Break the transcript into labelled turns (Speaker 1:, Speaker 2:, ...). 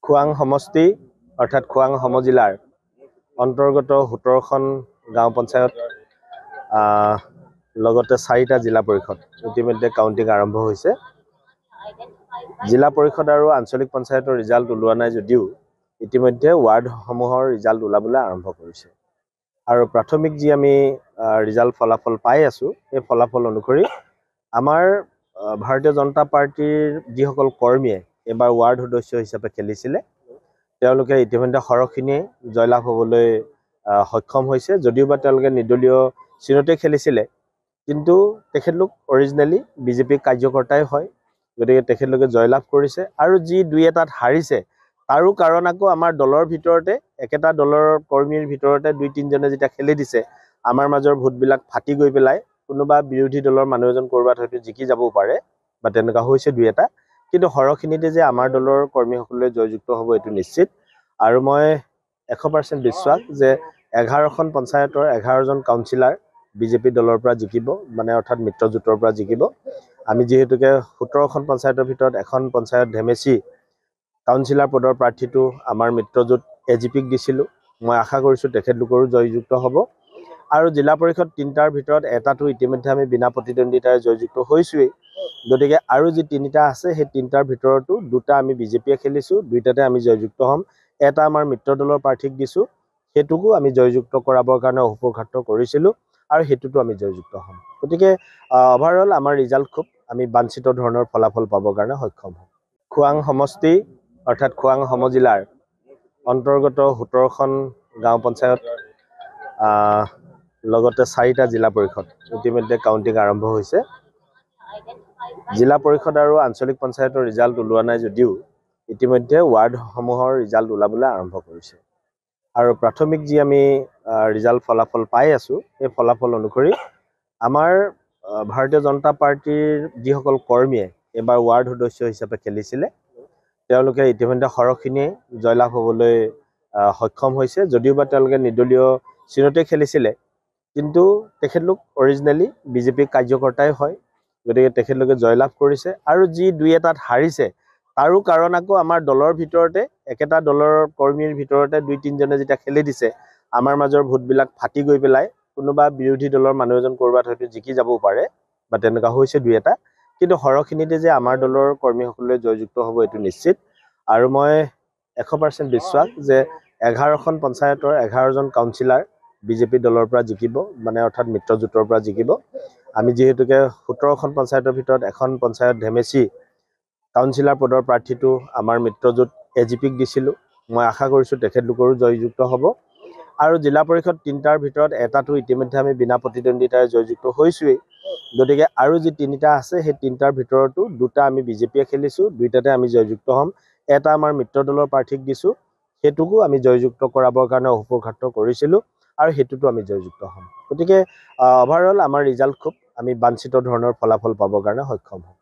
Speaker 1: খোৱাং সমষ্টি অৰ্থাৎ খোৱাং সমজিলাৰ অন্তৰ্গত 17খন গাঁও পঞ্চায়ত লগতে 4টা জিলা পৰিষদ ইতিমধ্যে কাউন্টিং আৰম্ভ হৈছে। জিলা পৰিষদ আৰু আঞ্চলিক পঞ্চায়তৰ ৰিজাল্ট ওলোৱা নাই যদিও ইতিমধ্যে ৱাৰ্ডসমূহৰ ৰিজাল্ট ওলাবলৈ আৰম্ভ কৰিছে। আৰু প্ৰাথমিক যি আমি ৰিজাল্ট ফলাফল পাই আছো, এই ফলাফল অনুসৰি আমাৰ ভাৰতীয় জনতা পাৰ্টিৰ যিসকল কৰ্মীয়ে এবাৰ ৱাৰ্ড সদস্য হিচাপে খেলিছিলে, তেওঁলোকে ইতিমধ্যে সৰহখিনিয়ে জয়লাভ হ'বলৈ সক্ষম হৈছে। যদিওবা তেওঁলোকে নিৰ্দলীয় চিনতে খেলিছিলে, কিন্তু তেখেতলোক অৰিজিনেলি বিজেপি কাৰ্যকৰ্তাই হয়, গতিকে তেখেতলোকে জয়লাভ কৰিছে। আৰু যি দুই এটাত হাৰিছে তাৰো কাৰণ আকৌ আমাৰ দলৰ ভিতৰতে, একেটা দলৰ কৰ্মীৰ ভিতৰতে 2-3জনে যেতিয়া খেলি দিছে, আমাৰ মাজৰ ভোটবিলাক ফাটি গৈ পেলাই কোনোবা বিৰোধী দলৰ মানুহ এজন ক'ৰবাত হয়তো জিকি যাবও পাৰে বা তেনেকুৱা হৈছে দুই এটা, কিন্তু সৰহখিনিতে যে আমাৰ দলৰ কৰ্মীসকলে জয়যুক্ত হ'ব এইটো নিশ্চিত। আৰু মই 100% বিশ্বাস যে 11খন পঞ্চায়তৰ 11জন কাউন্সিলাৰ বিজেপি দলৰ পৰা জিকিব, মানে অৰ্থাৎ মিত্ৰজোঁটৰ পৰা জিকিব। আমি যিহেতুকে 17খন পঞ্চায়তৰ ভিতৰত এখন পঞ্চায়ত ধেমেচি কাউন্সিলাৰ পদৰ প্ৰাৰ্থীটো আমাৰ মিত্ৰজোঁট এজিপিক দিছিলোঁ। মই আশা কৰিছোঁ তেখেতলোকৰো জয়যুক্ত হ'ব। আৰু জিলা পৰিষদ 3টাৰ ভিতৰত এটাটো ইতিমধ্যে আমি বিনা প্ৰতিদ্বন্দ্বিতাৰে জয়যুক্ত হৈছোৱেই। গতিকে আৰু যি 3টা আছে, সেই 3টাৰ ভিতৰতো 2টা আমি বিজেপিয়ে খেলিছোঁ, 2টাতে আমি জয়যুক্ত হ'ম। এটা আমাৰ মিত্ৰ দলৰ প্ৰাৰ্থীক দিছোঁ, সেইটোকো আমি জয়যুক্ত কৰাবৰ কাৰণে অহোপুৰুষাৰ্থ কৰিছিলোঁ আৰু সেইটোতো আমি জয়যুক্ত হ'ম। গতিকে অভাৰঅল আমাৰ ৰিজাল্ট খুব আমি বাঞ্ছিত ধৰণৰ ফলাফল পাবৰ কাৰণে সক্ষম হ'ম। খোৱাং সমষ্টি অৰ্থাৎ খোৱাং সমজিলাৰ অন্তৰ্গত 17খন গাঁও পঞ্চায়ত লগতে 4টা জিলা পৰিষদ ইতিমধ্যে কাউন্টিং আৰম্ভ হৈছে। জিলা পৰিষদ আৰু আঞ্চলিক পঞ্চায়তৰ ৰিজাল্ট ওলোৱা নাই যদিও ইতিমধ্যে ৱাৰ্ডসমূহৰ ৰিজাল্ট ওলাবলৈ আৰম্ভ কৰিছে। আৰু প্ৰাথমিক যি আমি ৰিজাল্ট ফলাফল পাই আছো, এই ফলাফল অনুসৰি আমাৰ ভাৰতীয় জনতা পাৰ্টিৰ যিসকল কৰ্মীয়ে এবাৰ ৱাৰ্ড সদস্য হিচাপে খেলিছিলে, তেওঁলোকে ইতিমধ্যে সৰহখিনিয়ে জয়লাভ হ'বলৈ সক্ষম হৈছে। যদিওবা তেওঁলোকে নিৰ্দলীয় চিনতে খেলিছিলে, কিন্তু তেখেতলোক অৰিজিনেলি বিজেপি কাৰ্যকৰ্তাই হয়, গতিকে তেখেতলোকে জয়লাভ কৰিছে। আৰু যি দুই এটাত হাৰিছে তাৰো কাৰণ আকৌ আমাৰ দলৰ ভিতৰতে, একেটা দলৰ কৰ্মীৰ ভিতৰতে 2-3জনে যেতিয়া খেলি দিছে, আমাৰ মাজৰ ভোটবিলাক ফাটি গৈ পেলাই কোনোবা বিৰোধী দলৰ মানুহ এজন ক'ৰবাত হয়তো জিকি যাবও পাৰে বা তেনেকুৱা হৈছে দুই এটা, কিন্তু সৰহখিনিতে যে আমাৰ দলৰ কৰ্মীসকলে জয়যুক্ত হ'ব এইটো নিশ্চিত। আৰু মই 100% বিশ্বাস যে 11খন পঞ্চায়তৰ 11জন কাউন্সিলাৰ বিজেপি দলৰ পৰা জিকিব, মানে অৰ্থাৎ মিত্ৰজোঁটৰ পৰা জিকিব। আমি যিহেতুকে 17খন পঞ্চায়তৰ ভিতৰত এখন পঞ্চায়ত ধেমেচি কাউন্সিলাৰ পদৰ প্ৰাৰ্থীটো আমাৰ মিত্ৰজোঁট এজিপিক দিছিলোঁ। মই আশা কৰিছোঁ তেখেতলোকৰো জয়যুক্ত হ'ব। আৰু জিলা পৰিষদ 3টাৰ ভিতৰত এটাটো ইতিমধ্যে আমি বিনা প্ৰতিদ্বন্দ্বিতাৰে জয়যুক্ত হৈছোৱেই। গতিকে আৰু যি 3টা আছে, সেই 3টাৰ ভিতৰতো 2টা আমি বিজেপিয়ে খেলিছোঁ, 2টাতে আমি জয়যুক্ত হ'ম। এটা আমাৰ মিত্ৰ দলৰ প্ৰাৰ্থীক দিছোঁ, সেইটোকো আমি জয়যুক্ত কৰাবৰ কাৰণে অহোপুৰুষাৰ্থ কৰিছিলোঁ আৰু সেইটোতো আমি জয়যুক্ত হ'ম। গতিকে অভাৰঅল আমাৰ ৰিজাল্ট খুব আমি বাঞ্ছিত ধৰণৰ ফলাফল পাবৰ কাৰণে সক্ষম হ'ম।